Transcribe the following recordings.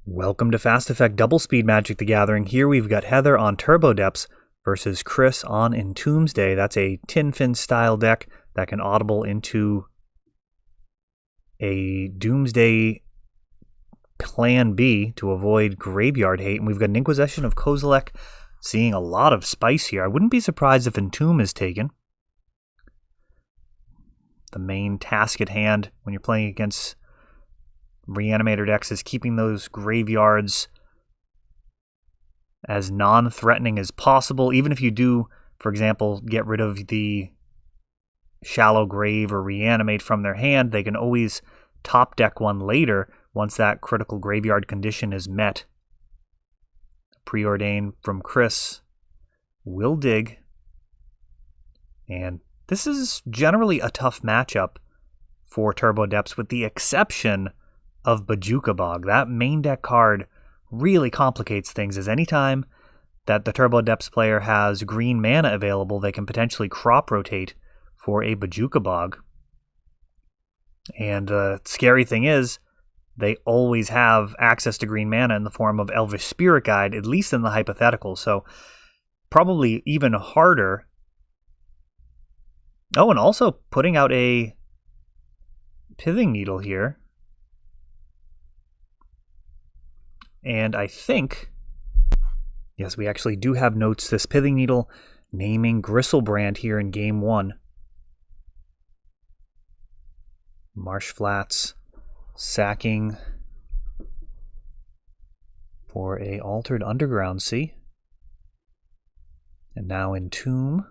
Welcome to Fast Effect Double Speed Magic the Gathering. Here we've got Heather on Turbo Depths versus Chris on Entombsday. That's a Tin Fin style deck that can audible into a Doomsday Plan B to avoid graveyard hate. And we've got an Inquisition of Kozilek seeing a lot of spice here. I wouldn't be surprised if Entomb is taken. The main task at hand when you're playing against Reanimator decks is keeping those graveyards as non-threatening as possible. Even if you do, for example, get rid of the Shallow Grave or Reanimate from their hand, they can always top deck one later once that critical graveyard condition is met. Preordain from Chris will dig. And this is generally a tough matchup for Turbo Depths, with the exception of Bojuka Bog. That main deck card really complicates things, as anytime that the Turbo Depths player has green mana available, they can potentially crop rotate for a Bojuka Bog. And the scary thing is, they always have access to green mana in the form of Elvish Spirit Guide, at least in the hypothetical, so probably even harder. Oh, and also putting out a Pithing Needle here. And I think, yes, we actually do have notes. This Pithing Needle naming Gristlebrand here in Game 1. Marsh Flats sacking for a Altered Underground Sea. And now Entomb.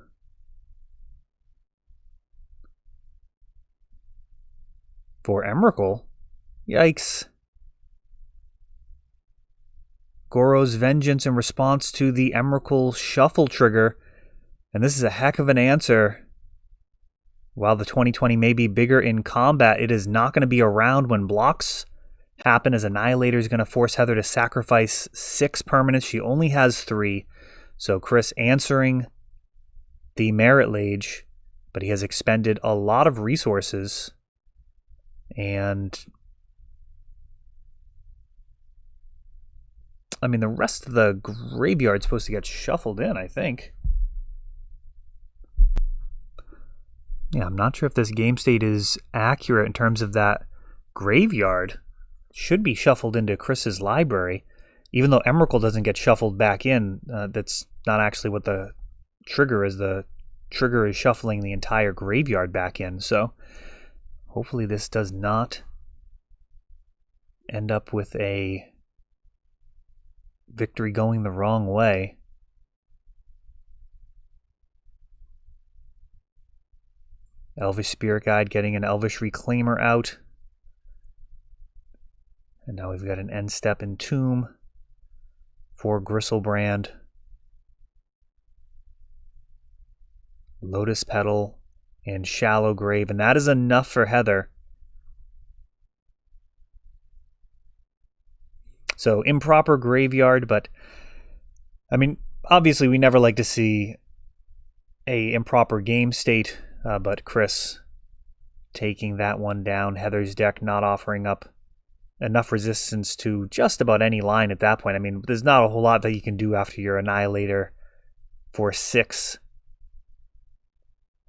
For Emrakul. Yikes. Goro's Vengeance in response to the Emrakul Shuffle trigger. And this is a heck of an answer. While the 2020 may be bigger in combat, it is not going to be around when blocks happen, as Annihilator is going to force Heather to sacrifice 6 permanents. She only has 3. So Chris answering the Merit Lage, but he has expended a lot of resources. And I mean, the rest of the graveyard's supposed to get shuffled in, I think. Yeah, I'm not sure if this game state is accurate in terms of that graveyard. Should be shuffled into Chris's library. Even though Emrakul doesn't get shuffled back in, that's not actually what the trigger is. The trigger is shuffling the entire graveyard back in. So hopefully this does not end up with a victory going the wrong way. Elvish Spirit Guide getting an Elvish Reclaimer out. And now we've got an end step Entomb for Gristlebrand. Lotus Petal and Shallow Grave. And that is enough for Heather. So improper graveyard, but I mean, obviously we never like to see a improper game state, but Chris taking that one down. Heather's deck not offering up enough resistance to just about any line at that point. I mean, there's not a whole lot that you can do after your Annihilator for 6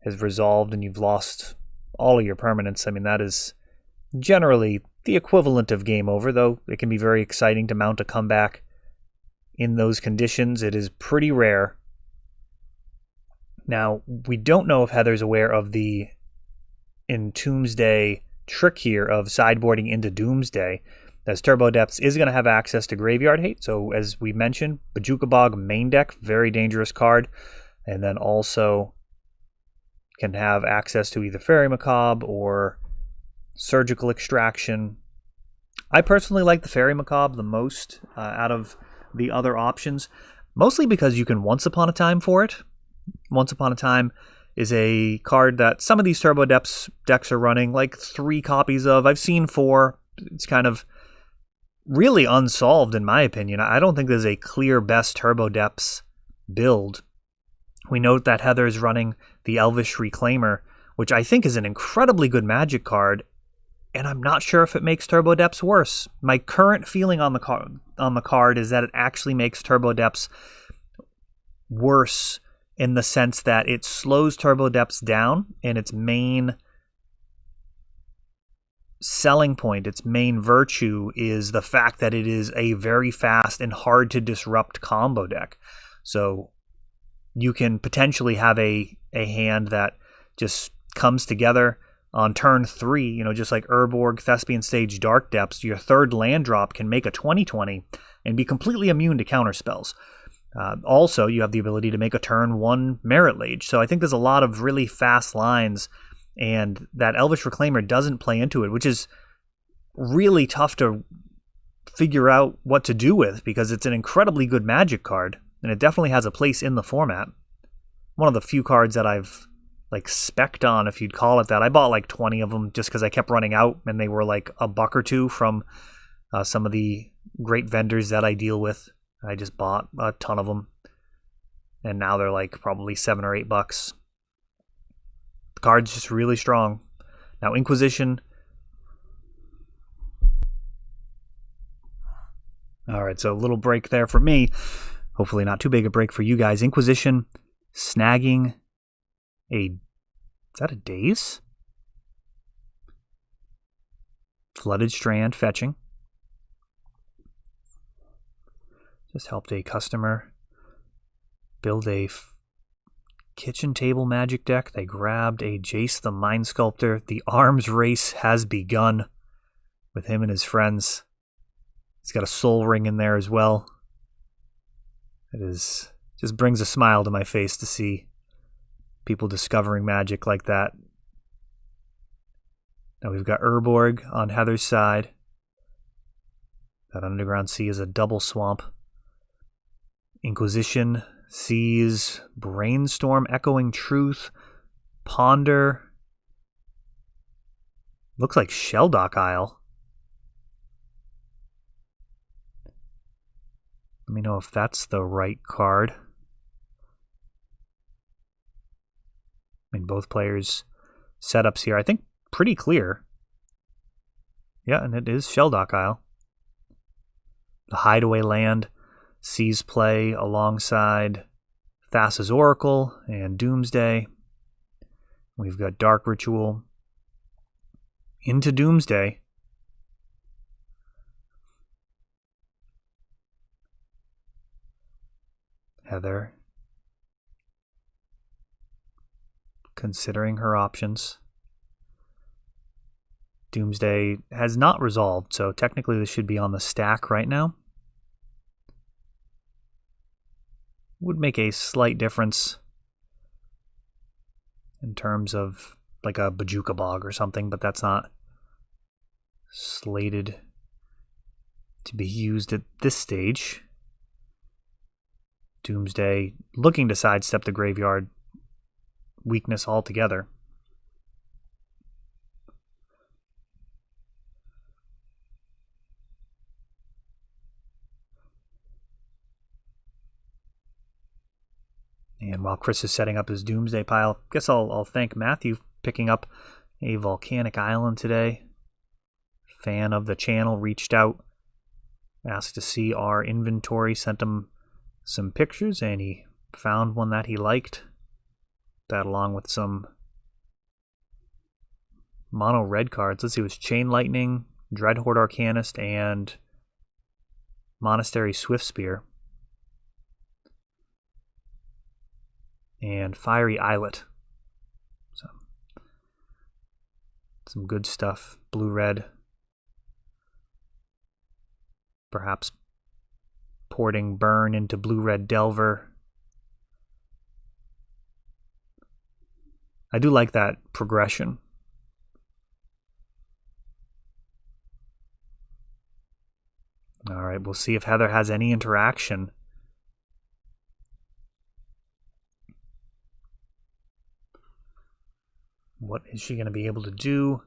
has resolved and you've lost all of your permanents. I mean, that is generally the equivalent of game over, though it can be very exciting to mount a comeback in those conditions. It is pretty rare. Now, we don't know if Heather's aware of the Entombsday trick here of sideboarding into Doomsday, as Turbo Depths is going to have access to graveyard hate. So as we mentioned, Bojuka Bog main deck, very dangerous card, and then also can have access to either Fairy Macabre or Surgical Extraction. I personally like the Fairy Macabre the most out of the other options, mostly because you can Once Upon a Time for it. Once Upon a Time is a card that some of these Turbo Depths decks are running like 3 copies of. I've seen 4. It's kind of really unsolved in my opinion. I don't think there's a clear best Turbo Depths build. We note that Heather is running the Elvish Reclaimer, which I think is an incredibly good Magic card. and I'm not sure if it makes Turbo Depths worse. My current feeling on the card is that it actually makes Turbo Depths worse in the sense that it slows Turbo Depths down, and its main selling point, its main virtue, is the fact that it is a very fast and hard to disrupt combo deck. So you can potentially have a hand that just comes together on turn 3, just like Urborg, Thespian Stage, Dark Depths. Your third land drop can make a 20/20 and be completely immune to counter spells. Also, you have the ability to make a turn 1 Merit Lage. So I think there's a lot of really fast lines, and that Elvish Reclaimer doesn't play into it, which is really tough to figure out what to do with, because it's an incredibly good Magic card, and it definitely has a place in the format. One of the few cards that I've spec'd on, if you'd call it that. I bought 20 of them just because I kept running out, and they were a buck or two from some of the great vendors that I deal with. I just bought a ton of them, and now they're probably $7 or $8. The card's just really strong. Now Inquisition. Alright, so a little break there for me. Hopefully not too big a break for you guys. Inquisition snagging is that a Daze? Flooded Strand fetching. Just helped a customer build a kitchen table Magic deck. They grabbed a Jace the Mind Sculptor. The arms race has begun with him and his friends. He's got a Soul Ring in there as well. It just brings a smile to my face to see people discovering Magic like that. Now we've got Urborg on Heather's side. That Underground Sea is a double swamp. Inquisition sees Brainstorm, Echoing Truth, Ponder. Looks like Shelldock Isle. Let me know if that's the right card. I mean, both players' setups here, I think, pretty clear. Yeah, and it is Shelldock Isle. The Hideaway Land sees play alongside Thassa's Oracle and Doomsday. We've got Dark Ritual into Doomsday. Heather considering her options. Doomsday has not resolved, so technically this should be on the stack right now. Would make a slight difference in terms of a Bajuka Bog or something, but that's not slated to be used at this stage. Doomsday looking to sidestep the graveyard weakness altogether. And while Chris is setting up his Doomsday pile, I guess I'll thank Matthew picking up a Volcanic Island today. Fan of the channel, reached out, asked to see our inventory, sent him some pictures, and he found one that he liked. That along with some mono red cards. Let's see, it was Chain Lightning, Dreadhorde Arcanist, and Monastery Swiftspear. And Fiery Islet. So, some good stuff. Blue-red. Perhaps porting Burn into Blue-red Delver. I do like that progression. Alright, we'll see if Heather has any interaction. What is she going to be able to do?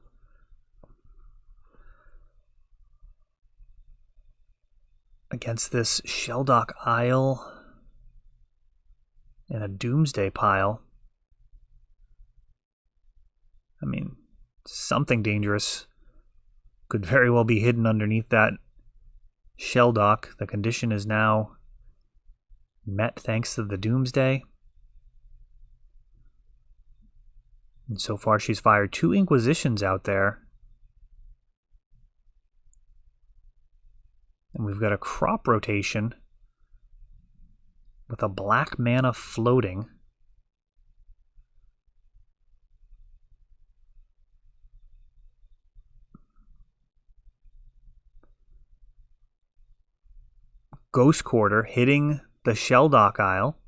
Against this Shelldock Isle and a Doomsday pile. I mean, something dangerous could very well be hidden underneath that shell dock. The condition is now met thanks to the Doomsday. And so far she's fired 2 Inquisitions out there. And we've got a crop rotation with a black mana floating. Ghost Quarter hitting the Shelldock Isle.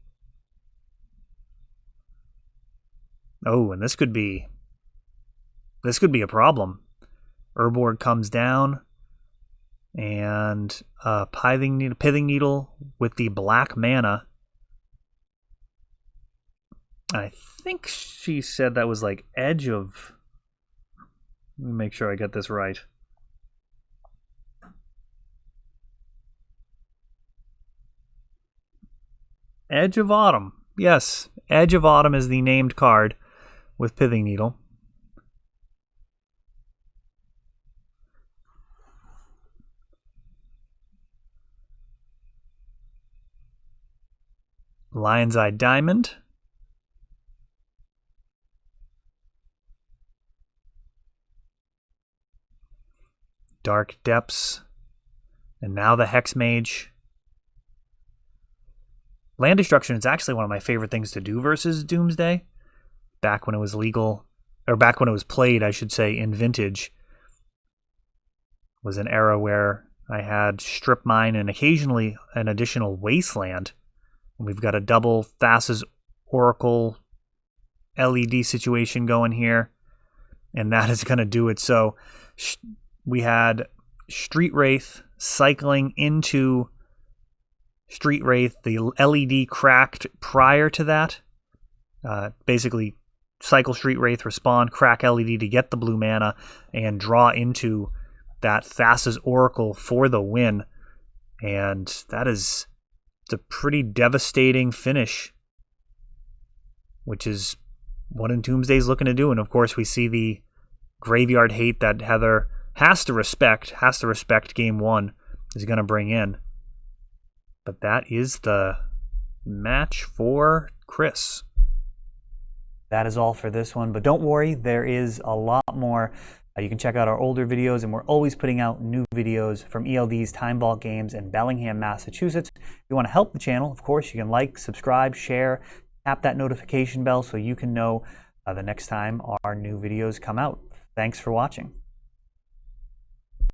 Oh, and this could be a problem. Urborg comes down, and Pithing Needle with the black mana. I think she said that was like Edge of... Let me make sure I get this right. Edge of Autumn. Yes, Edge of Autumn is the named card with Pithing Needle. Lion's Eye Diamond. Dark Depths. And now the Hex Mage. Land destruction is actually one of my favorite things to do versus Doomsday. Back when it was legal, or back when it was played, I should say, in Vintage, was an era where I had Strip Mine and occasionally an additional Wasteland. And we've got a double Thassa's Oracle LED situation going here, and that is going to do it. So we had Street Wraith cycling into Street Wraith. The LED cracked prior to that. Basically, cycle Street Wraith, respond, crack LED to get the blue mana, and draw into that Thassa's Oracle for the win. And that is a pretty devastating finish, which is what Entombsday's looking to do. And of course, we see the graveyard hate that Heather has to respect game 1 is going to bring in. But that is the match for Chris. That is all for this one, but don't worry, there is a lot more. You can check out our older videos, and we're always putting out new videos from ELD's Time Vault Games in Bellingham, Massachusetts. If you want to help the channel, of course, you can like, subscribe, share, tap that notification bell so you can know the next time our new videos come out. Thanks for watching.